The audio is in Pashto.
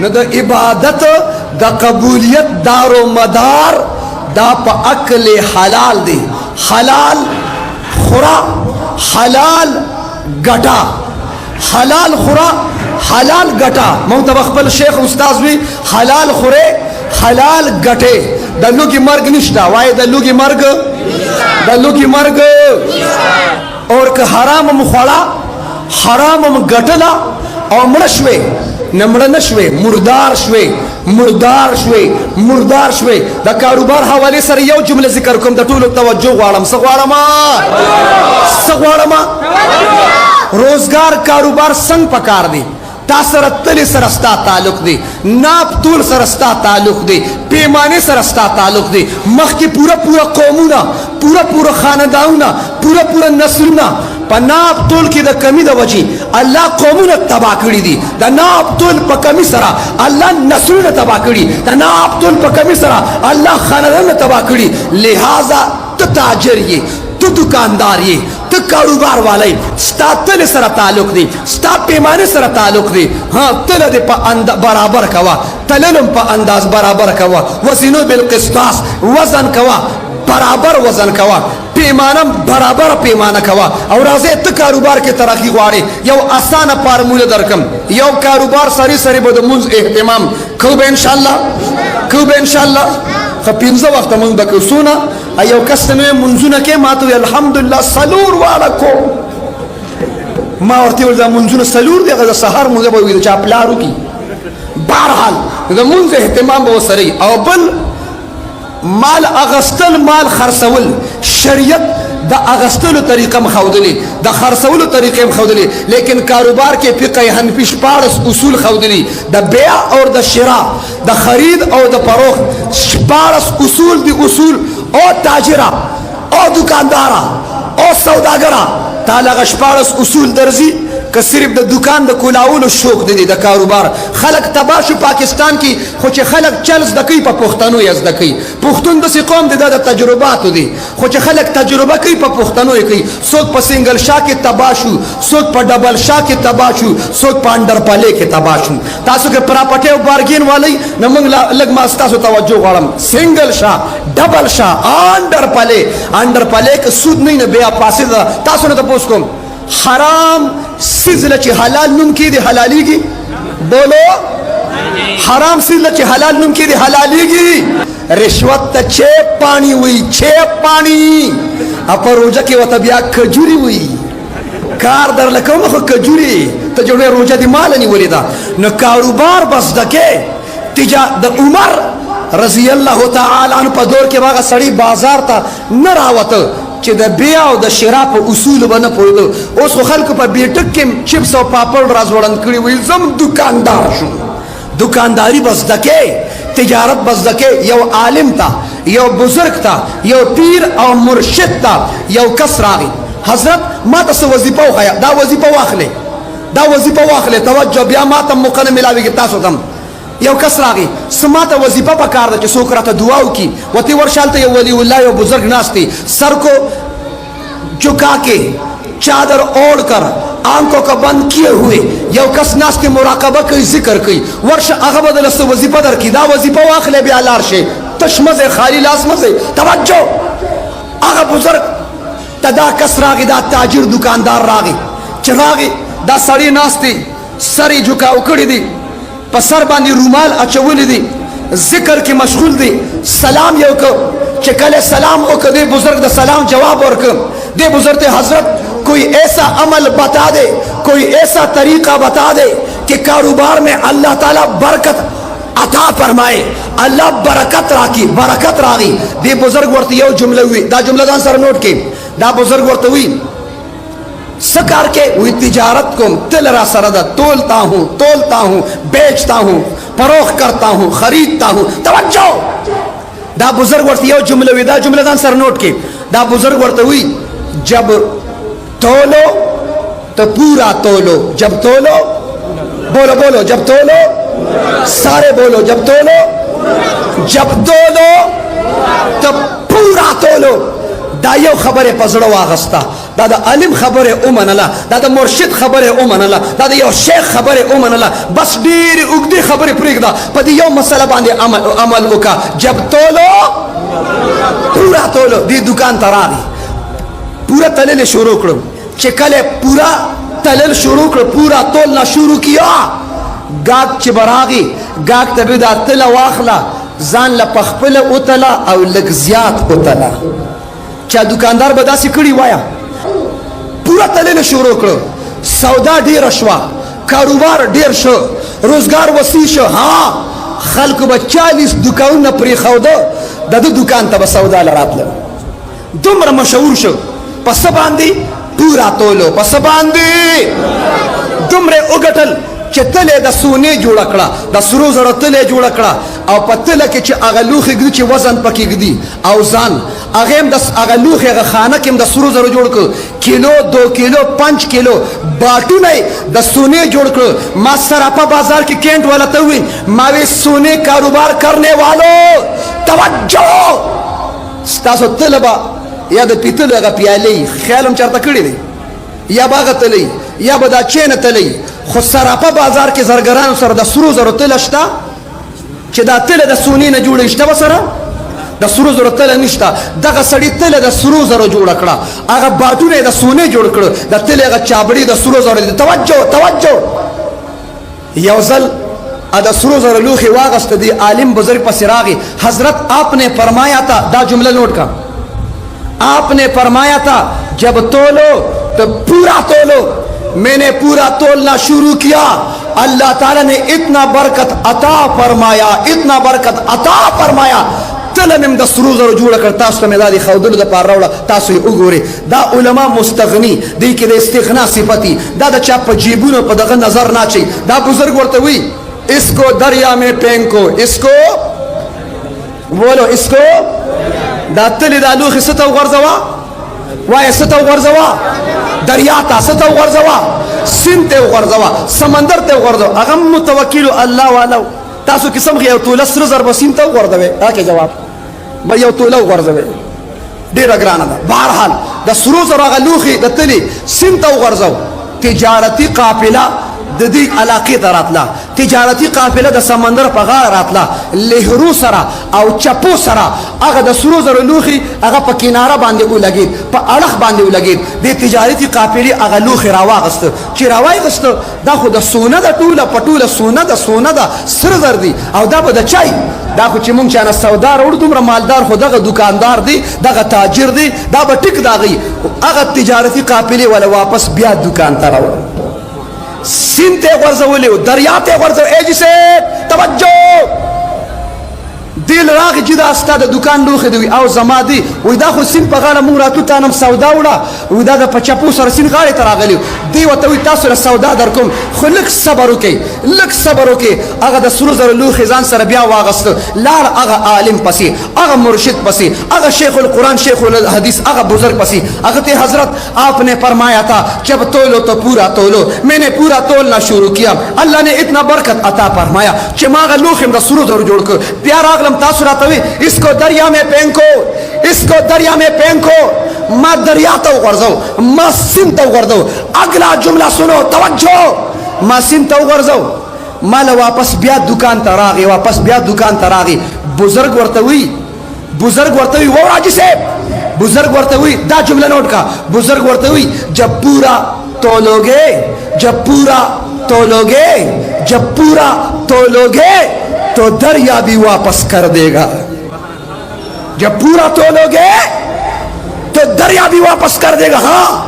نو د عبادت د قبولیت دار و مدار دا په عقل حلال دی. حلال خورا حلال ګټا، حلال خورا حلال ګټا. مونږ ته خپل شیخ استاد وی حلال خوره حلال ګټه. د لوګي مرګ نشته، وای د لوګي مرګ د لوګي مرګ. اور که حرام مخړه حرام ګټلا او مړ شوي نمړ نشوي، مردار شوي مردار شوي مردار شوي. د کاروبار حواله سره یو جمله ذکر کوم، د ټولو توجه غواړم. څه غواړم؟ څه غواړم؟ روزگار کاروبار څنګه پکار دی؟ تا سره تل سره ستا تعلق دی، ناپ تول سره ستا تعلق دی، پیمانه سره ستا تعلق دی. مخکې پورا قومونه، پورا خاندانونه، پورا نسلونه په ناپ تول کې د کمی د وجې الله قومونه تباہ کړي دي. د ناپ تول په کمی سره الله نسلونه تباہ کړي، د ناپ تول په کمی سره الله خاندانونه تباہ کړي. لہذا ته تاجر یې، ته دکاندار یې، ته کاروبار والی، ستا تل سره تعلق دی، ستا پیمانه سره تعلق دی. ها تل دې په برابر کوا، تللم په انداز برابر کوا. وزنو بالقسطاس، وزن کوا برابر وزن کوا، پیمانم برابر پیمانه کوا. او راځي ته کاروبار کې ترقی غواړي، یو اسانه فارموله درکم. یو کاروبار سری به د منځ اهتمام کو به ان شاء الله، کو به ان شاء الله. خو پنځه وخت مونږ د کوسونه ایو کسنه منځونه کې ماته الحمدلله سلور والا کو. ما ورته ول دا منځونه سلور دی، غزه سحر مونږ به وي چې خپلارو کی. بهرحال د منځ اهتمام به وسري. او بل مال اغستل، مال خرڅول، شریعت د اغستلو طریقه مخودلی، د خرڅولو طریقه مخودلی. لیکن کاروبار کې فقه حنفی 14 اصول خودلی، د بیع او د شراء، د خرید او د فروخت 14 اصول دی. اصول او تاجرا او دکاندارا او سوداګرا تعالی 14 اصول درځي. که صرف د دکان د کولاولو شوق دی د کاروبار. خلق تباشو پاکستان کې، خو چې خلق چلز د کوي په پښتنو یې زده کوي. پښتون د قوم د تجرباتو دی، خو چې خلق تجربه کوي په پښتنو یې کوي. څوک په سنگل شا کې تباشو، څوک په ډبل شا کې تباشو، څوک په انډر پاله کې تباشو. تاسو کې پراپرټي او بارګین والی نو موږ لګ ما تاسو توجه غواړم. سنگل شا، ډبل شا، انډر پاله کې سود نه بیا پاسه. تاسو نه تاسو کوم حرام سیزله چې حلال نوم کې دی حلاليږي. بولو حرام سیزله چې حلال نوم کې دی حلاليږي. رشوت ته چه پانی وي، چه پانی اپا روجه کې وته بیا کجوري وي. کار در لکوم خو کجوري ته جوړه روجه دی مال نه ولیدا. نو کاروبار بس دکې د عمر رضی الله تعالی عنہ په دور کې واغه سړی بازار ته نه راوته چې د بیع او د شراء په اصول باندې پوهیدو. اوس خو خلکو په بیټک کې چپس او پاپړ راځوړند کړي وي. زم دکاندار شو، دکانداری بس دکې، تجارت بس دکې. یو عالم تا، یو بزرگ تا، یو پیر او مرشد تا یو کس راغی. حضرت ما ته وظیفه وخیا، دا وظیفه واخلې، دا وظیفه واخلې. توجه بیا ما ته موقع ملاويږي تاسو تم. یو کس راغی، سماته وظیفه پکار ده چې څوک راته دعا وکي. وتی ورشالته یو ولی الله یو بزرگ ناشتي، سر کو جھکا کے چادر اوڑھ کر آنکھوں کا بند کیے ہوئے یو کس ناشتي مراقبه کوي، ذکر کوي. ورشه هغه بدل است وظیفه درکې، دا وظیفه واخلې بیا لار شي. تشمزه خالی لاس مزه. توجه هغه بزرگ تدا کس راغی، دا تاجر دکاندار راغی. چې راغی دا سړی ناشتي سری جھکاو کړی دی، په سر باندې رومال اچولې دي، ذکر کې مشغول دي. سلام یو کو چې کله سلام وکړ دې بزرگ د سلام جواب ورکړ. دې بزرگ ته حضرت کوئی ایسا عمل بتا دے، کوئی ایسا طریقہ بتا دے کہ کاروبار میں اللہ تعالی برکت عطا فرمائے، اللہ برکت راکی، برکت راغی. دې بزرگ ورته یو جمله وی، دا جمله ځان سره نوٹ کې. دا بزرگ ورته وی سکار کے وہی تجارت کو تل را سردا تولتا ہوں بیچتا ہوں، فروخت کرتا ہوں، خریدتا ہوں. توجہ دا بزرگ ورته یو جمله وی، دا جمله ځان سره نوٹ کې. دا بزرگ ورته وی جب تولو تو پورا تولو، جب تولو بولو بولو، جب تولو سارے بولو، جب تولو تو پورا تولو. دا یو خبره پزړه واغستا. دا د عالم خبره اومنله، دا د مرشد خبره اومنله، دا د یو شیخ خبره اومنله، بس ډېرې اوږدې خبرې پرېږده، په دې یو مسله باندې عمل وکړه. جب تولو پورا تولو. دې دکان ته راغی، پورا تلل شروع کړو. چې کله پورا تلل شروع کړ، پورا تولنا شروع کیا، گاګ چې براغي گاګ ته به دا تله واخله، ځان له پخپله وتله او لږ زیات وتله. چا دکاندار به داسې کړي وایا، پورا تلل شروع کړو، سودا ډیره شوه، کاروبار ډیر شو، روزګار وسیع شو. ها خلکو به 40 دکانونه پرېښوده، د ده دکان ته به سودا لراتله. دومره مشهور شو. پس باندې پورا تولو، پس باندې دومره وګټل چې تله د سونې جوړه کړه، د سرو زرو تله جوړه کړه، او په تله کې چې هغه لوښي ږدي چې وزن پکې ږدي او ځان، هغه هم د هغه لوښي هغه خانه کې هم د سرو زرو جوړ کړ، کیلو 2 کیلو 5 کیلو باټونه د سونے جوړ کړ. ما سراپا بازار کې کینٹ والا ته وی، ما وی سونے کاروبار کرنے والوں توجہ، ستاسو طلبه یا د پیتلو هغه پیالې خیال هم چېرته کړی دی، یا به هغه تلی یا به دا چینه تلی، خو سراپا بازار کې زرګرانو سره د سرو زرو تله شته چې دا تله د سونې نه جوړه شته، به سره د سرو زرو تله نشته. دغه سړي تله د سرو زرو جوړه کړه، هغه باټونه یې د سونې جوړ کړه، د تلې هغه چابړي د سرو زرو دي. توجه توجه. یو ځل د سرو زرو لوښي واغسته، دی عالم بزرگ پسې راغی، حضرت آپ نے فرمایا تھا، دا جمله نوٹ کا، آپ نے فرمایا تھا جب تولو تو پورا تولو. میں نے پورا تولنا شروع کیا، اللہ تعالیٰ نے اتنا برکت عطا فرمایا، اتنا برکت عطا فرمایا. تله مې د سرو زرو جوړه کړ، تاسو ته مې دا د ښودلو دپاره راوړه، تاسو یې وګورئ. دا علما مستغني دی کې د استغنا صفتي، دا د چا په جیبونو په دغه نظر نه اچوي. دا بزرګ ورته وي، اس کو دریا میں پھینکو، اس کو بولو، اس کو دا تلې دا لوښي څه ته وغورځوه، وایه څه ته وغورځوه، دریا ته څه ته وغورځوه، سیند ته وغورځوه، سمندر ته وغورځوه. هغه متوکلو الله والو. تاسو کې سم یو توله سره زر به سیند ته وغورځوئ، دا کې جواب به یو توله وغورځوئ، ډېره ګرانه ده. بهرحال د سرو زرو هغه لوښي د تلې سیند ته وغورځو. تجارتي قافله د دې علاقې ته راتله، تجارتي قافله د سمندر په غاړه راتله، لهرو سره او چپو سره هغه د سرو زرو لوښي هغه په کناره باندې ولګېد، په اړخ باندې ولګېد. د تجارتي قافلې هغه لوښي راواغسته، چې راواغسته دا خو د سونه ده، ټوله په ټوله سونه ده، سونه ده، سره زر دي، او دا به د چای، دا خو چې مونږ چانه سودا راوړو دومره مالدار، خو دغه دکاندار دی، دغه تاجر دی، دا به ټیک داغي. هغه تجارتي قافلې ولا واپس بیا دکان ته راوړو، سیند ته غورځولې، دریا ته غورځولې. ای جی صاحب توجه، دل راغی چې دا ستا د دکان لوښي دی، او زما دی، وایي دا خو سیند په غاړه مونږ راتلو، تا نم سودا وړه، وایي دا د په چپو سره سیند غاړې ته راغلی. دی ورته وایي تاسو له سودا در کوم، خو لږ صبر وکړئ، لږ صبر وکړئ. هغه د سرو زرو لوښي ځان سره بیا واغسته، لاړ هغه عالم پسې، هغه مرشد پسې، هغه شیخ القرآن شیخ الحدیث هغه بزرگ پسې. هغه ته حضرت آپ نے فرمایا تھا جب تولو تو پورا تولو، میں نے پورا تولنا شروع کیا، اللہ نے اتنا برکت عطا فرمایا چې ما هغه لوښي د سرو زرو جوړ کړ. بیا راغلم، تاسو راته وایي اس کو دریا میں پھینکو، اس کو دریا میں پھینکو. ما دریا ته وغورځو، ما سیند ته وغورځو. اگلا جمله سنو، توجه. ما سیند ته وغورځو، ما له واپس بیا دکان ته راغی، واپس بیا دکان ته راغی. بزرگ ورته وایي، بزرگ ورته وایي، وو راجی صاحب، بزرگ ورته وایي دا جمله نوٹ کا، بزرگ ورته وایي جب پورا تولو گے، جب پورا تولو گے، جب پورا تولو گے تو دریا بھی واپس کر دے گا. جب پورا تولو گے تو دریا بھی واپس کر دے گا. ہاں